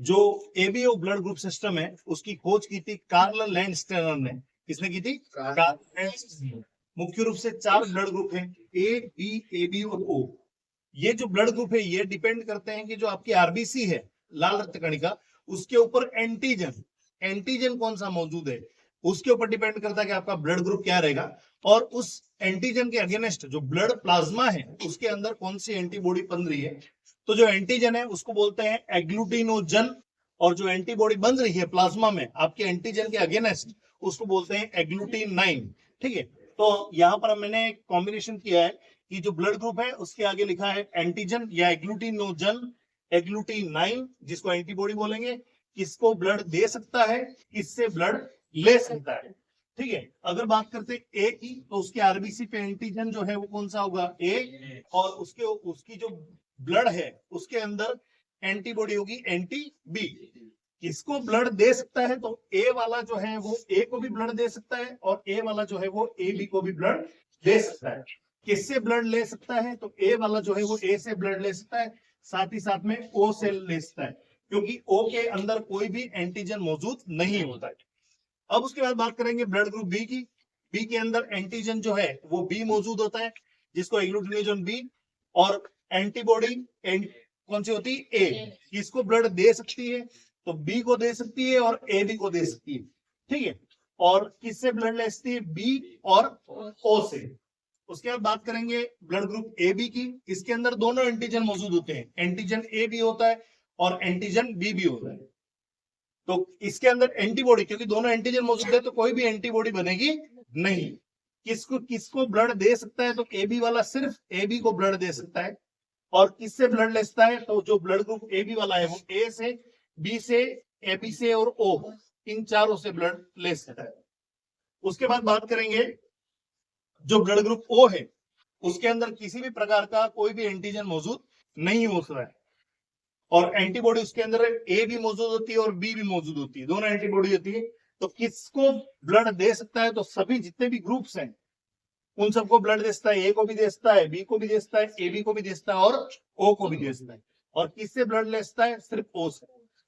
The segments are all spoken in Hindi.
जो एबीओ ब्लड ग्रुप सिस्टम है उसकी खोज की थी कार्ल लैंडस्टेनर ने। किसने की थी? Karl Landsteiner. मुख्य रूप से 4 ब्लड ग्रुप हैं, ए, बी, एबी और ओ। ये जो ब्लड ग्रुप है ये डिपेंड करते हैं कि जो आपकी आरबीसी है, लाल रक्त कणिका, उसके ऊपर एंटीजन, एंटीजन कौन सा मौजूद है उसके ऊपर डिपेंड करता है कि आपका ब्लड ग्रुप क्या रहेगा। और उस एंटीजन के अगेंस्ट जो ब्लड प्लाज्मा है उसके अंदर कौन सी एंटीबॉडी बन रही है। तो जो एंटीजन है उसको बोलते हैं एग्लूटिनोजन, और जो एंटीबॉडी बन रही है प्लाज्मा में आपके एंटीजन के अगेंस्ट उसको बोलते हैं एग्लूटिन 9। ठीक है, तो यहाँ पर मैंने कॉम्बिनेशन किया है कि जो ब्लड ग्रुप है उसके आगे लिखा है एंटीजन या एग्लूटिनोजन, एग्लूटिन 9 जिसको एंटीबॉडी बोलेंगे, किसको ब्लड दे सकता है, किससे ब्लड ले सकता है। ठीक है, अगर बात करते हैं ए की तो उसके आरबीसी पे एंटीजन जो है वो कौन सा होगा? ए। और उसकी जो ब्लड है उसके अंदर एंटीबॉडी होगी एंटी बी। किसको ब्लड दे सकता है? तो ए वाला जो है वो ए को भी ब्लड दे सकता है और ए वाला जो है वो ए बी को भी ब्लड दे सकता है। किससे ब्लड ले सकता है? तो ए वाला जो है वो ए से ब्लड ले सकता है, साथ ही साथ में ओ से ले सकता है, क्योंकि ओ के अंदर कोई भी एंटीजन मौजूद नहीं होता है। अब उसके बाद बात करेंगे ब्लड ग्रुप बी की। बी के अंदर एंटीजन जो है वो बी मौजूद होता है, जिसको एग्लूटिनोजन बी। और एंटीबॉडी कौन सी होती है? ए। किसको ब्लड दे सकती है? तो बी को दे सकती है और ए बी को दे सकती है। ठीक है, और किससे ब्लड ले सकती है? बी और ओ से। उसके बाद बात करेंगे ब्लड ग्रुप ए बी की। इसके अंदर दोनों एंटीजन मौजूद होते हैं, एंटीजन ए भी होता है और एंटीजन बी भी होता है। तो इसके अंदर एंटीबॉडी, क्योंकि दोनों एंटीजन मौजूद है तो कोई भी एंटीबॉडी बनेगी नहीं। किसको ब्लड दे सकता है? तो ए बी वाला सिर्फ ए बी को ब्लड दे सकता है। और किससे ब्लड ले सकता है? तो जो ब्लड ग्रुप ए बी वाला है वो ए से, बी से, ए बी से और ओ, इन चारों से ब्लड ले सकता है। उसके बाद बात करेंगे जो ब्लड ग्रुप ओ है उसके अंदर किसी भी प्रकार का कोई भी एंटीजन मौजूद नहीं हो सकता है। और एंटीबॉडी उसके अंदर ए भी मौजूद होती है और बी भी मौजूद होती है, दोनों एंटीबॉडी होती है। तो किसको ब्लड दे सकता है? तो सभी जितने भी ग्रुप्स हैं उन सबको ब्लड दे सकता है। ए को भी दे सकता है, बी को भी दे सकता है, ए बी को भी दे सकता है और ओ को भी दे सकता है। और किससे ब्लड ले सकता है? सिर्फ ओ से।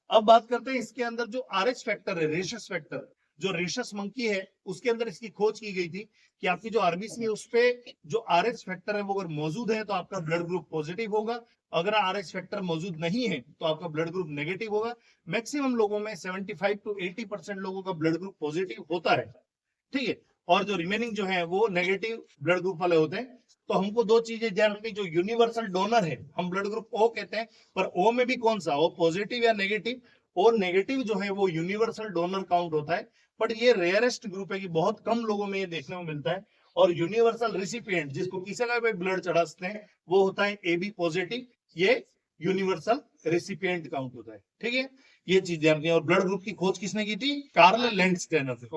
अब बात करते हैं इसके अंदर जो आरएच फैक्टर है, रेशस फैक्टर, जो रेशस मंकी है उसके अंदर इसकी खोज की गई थी कि आपकी जो आरबीसी है उस पे जो आरएच फैक्टर है वो अगर मौजूद है तो आपका ब्लड ग्रुप पॉजिटिव होगा, अगर आरएच फैक्टर मौजूद नहीं है तो आपका ब्लड ग्रुप नेगेटिव होगा। मैक्सिमम लोगों में 75 to 80% लोगों का ब्लड ग्रुप पॉजिटिव होता है। ठीक है, और जो रिमेनिंग जो है वो नेगेटिव ब्लड ग्रुप वाले होते हैं। तो हमको दो चीजें ध्यान रखनी, जो यूनिवर्सल डोनर है हम ब्लड ग्रुप ओ कहते हैं, पर ओ में भी कौन सा, ओ पॉजिटिव या नेगेटिव? ओ नेगेटिव जो है वो यूनिवर्सल डोनर काउंट होता है, बट ये रेयरेस्ट ग्रुप है कि बहुत कम लोगों में ये देखने को मिलता है। और यूनिवर्सल रिसिपिएंट जिसको किसी का भी ब्लड चढ़ा सकते हैं वो होता है ए बी पॉजिटिव, ये यूनिवर्सल रिसिपिएंट काउंट होता है। ठीक है, ये चीज ध्यान रखनी है। और ब्लड ग्रुप की खोज किसने की थी? कार्ल लैंडस्टेनर से।